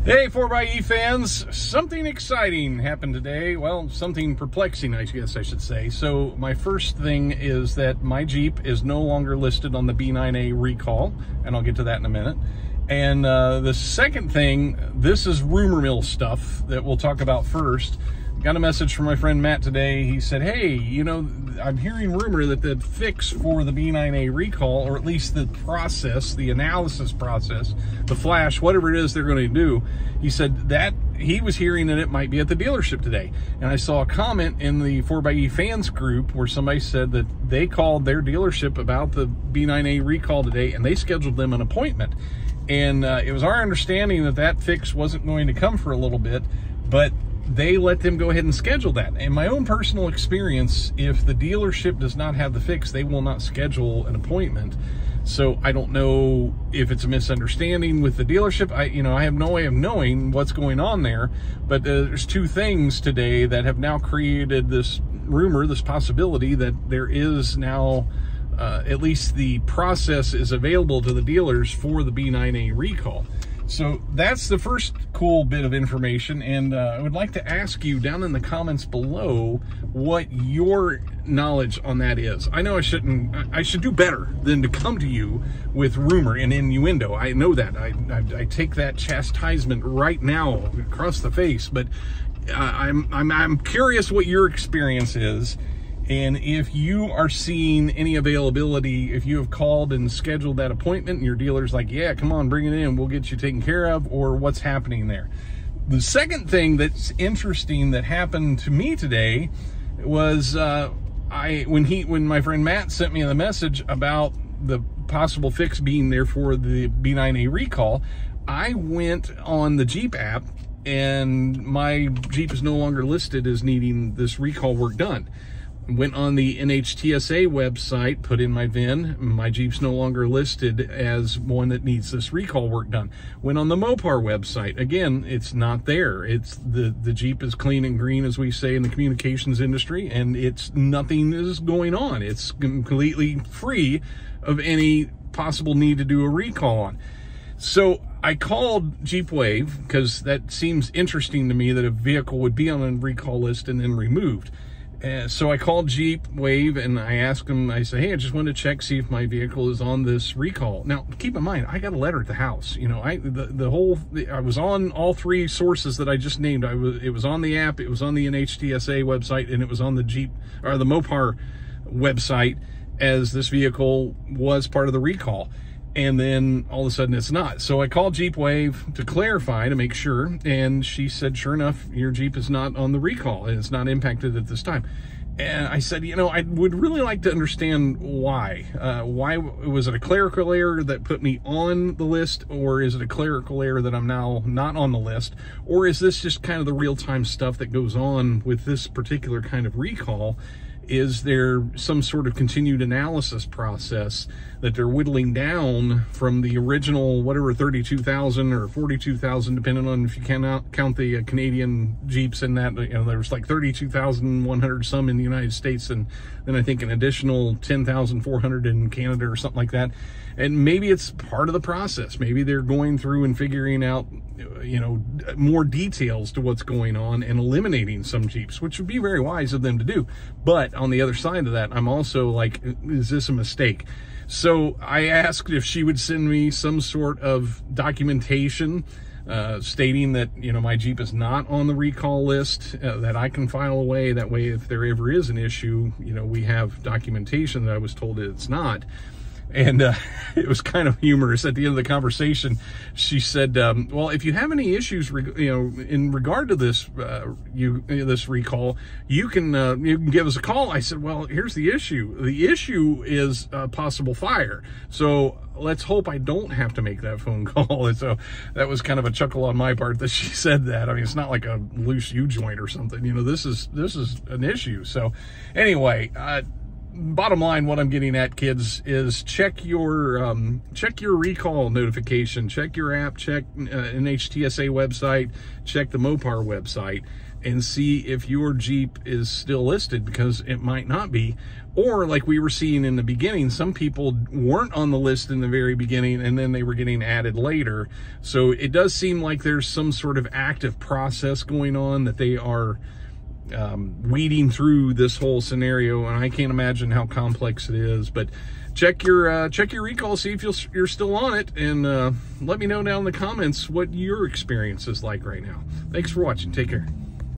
Hey 4xe fans, something exciting happened today. Well, something perplexing, I guess I should say. So my first thing is that my Jeep is no longer listed on the B9A recall, and I'll get to that in a minute. And the second thing, this is rumor mill stuff that we'll talk about first. Got a message from my friend Matt today. He said, hey, you know, I'm hearing rumor that the fix for the B9A recall, or at least the process, the analysis process, the flash, whatever it is they're going to do, he said that he was hearing that it might be at the dealership today. And I saw a comment in the 4xe fans group where somebody said that they called their dealership about the B9A recall today and they scheduled them an appointment. And it was our understanding that that fix wasn't going to come for a little bit, but they let them go ahead and schedule that. In my own personal experience, if the dealership does not have the fix, they will not schedule an appointment. So I don't know if it's a misunderstanding with the dealership. I have no way of knowing what's going on there, but there's two things today that have now created this rumor, this possibility that there is now at least the process is available to the dealers for the B9A recall. So that's the first cool bit of information, and I would like to ask you down in the comments below what your knowledge on that is. I know I should do better than to come to you with rumor and innuendo. I know that. I take that chastisement right now across the face, but I'm curious what your experience is. And if you are seeing any availability, if you have called and scheduled that appointment and your dealer's like, yeah, come on, bring it in, we'll get you taken care of, or what's happening there. The second thing that's interesting that happened to me today was when my friend Matt sent me the message about the possible fix being there for the B9A recall, I went on the Jeep app and my Jeep is no longer listed as needing this recall work done. Went on the NHTSA website, put in my VIN, my Jeep's no longer listed as one that needs this recall work done. Went on the Mopar website, again, it's not there. It's the Jeep is clean and green, as we say in the communications industry, and nothing is going on. It's completely free of any possible need to do a recall on. So I called Jeep Wave because that seems interesting to me that a vehicle would be on a recall list and then removed. So I called Jeep Wave and I asked them, I said, hey, I just wanted to check, see if my vehicle is on this recall. Now, keep in mind, I got a letter at the house. You know, I was on all three sources that I just named. It was on the app, it was on the NHTSA website, and it was on the Jeep, or the Mopar website, as this vehicle was part of the recall. And then all of a sudden it's not. So I called Jeep Wave to clarify, to make sure, and she said, sure enough, your Jeep is not on the recall and it's not impacted at this time. And I said, you know, I would really like to understand why. Why was it a clerical error that put me on the list, or is it a clerical error that I'm now not on the list? Or is this just kind of the real-time stuff that goes on with this particular kind of recall? Is there some sort of continued analysis process that they're whittling down from the original, whatever, 32,000 or 42,000, depending on if you count the Canadian Jeeps in that, you know, there's like 32,100 some in the United States, and then I think an additional 10,400 in Canada or something like that. And maybe it's part of the process. Maybe they're going through and figuring out, you know, more details to what's going on and eliminating some Jeeps, which would be very wise of them to do. But on the other side of that, I'm also like, is this a mistake? So I asked if she would send me some sort of documentation stating that, you know, my Jeep is not on the recall list, that I can file away. That way, if there ever is an issue, you know, we have documentation that I was told that it's not. And it was kind of humorous. At the end of the conversation, she said, well, if you have any issues, in regard to this, this recall, you can give us a call. I said, well, here's the issue. The issue is possible fire. So let's hope I don't have to make that phone call. And so that was kind of a chuckle on my part that she said that. I mean, it's not like a loose U-joint or something. You know, this is an issue. So anyway, bottom line, what I'm getting at, kids, is check your recall notification, check your app, check NHTSA website, check the Mopar website, and see if your Jeep is still listed, because it might not be. Or like we were seeing in the beginning, some people weren't on the list in the very beginning and then they were getting added later. So it does seem like there's some sort of active process going on, that they are weeding through this whole scenario, and I can't imagine how complex it is. But check your recall, see if you're still on it, and let me know down in the comments what your experience is like right now. Thanks for watching. Take care.